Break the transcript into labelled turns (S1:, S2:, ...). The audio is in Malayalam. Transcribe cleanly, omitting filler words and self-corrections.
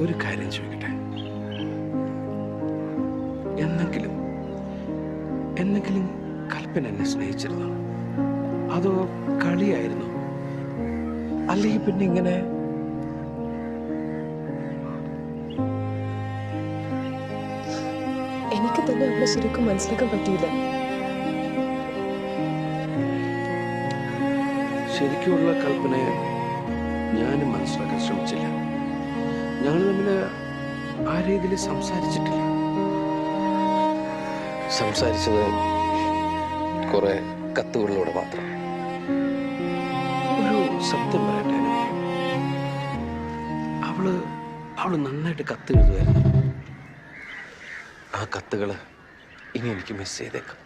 S1: ഒരു കാര്യം ചോദിക്കട്ടെ, എന്നെങ്കിലും കൽപ്പന എന്നെ സ്നേഹിച്ചിരുന്നു? അതോ കളിയായിരുന്നു? അല്ലെങ്കിൽ പിന്നെ ഇങ്ങനെ
S2: എനിക്ക് തന്നെ അവളെ ശരിക്കും മനസ്സിലാക്കാൻ പറ്റിയില്ല.
S1: ശരിക്കുമുള്ള കൽപ്പനയെ ഞാനും മനസ്സിലാക്കാൻ ശ്രമിച്ചില്ല. ഞങ്ങൾ തമ്മിൽ ആ രീതിയിൽ സംസാരിച്ചിട്ടില്ല.
S3: സംസാരിച്ചത് കുറെ കത്തുകളിലൂടെ മാത്രം.
S1: ഒരു സത്യം പറയട്ടെ, അവള് നന്നായിട്ട് കത്ത് എഴുതുമായിരുന്നു. ആ കത്തുകൾ ഇനി എനിക്ക് മിസ് ചെയ്തേക്കാം.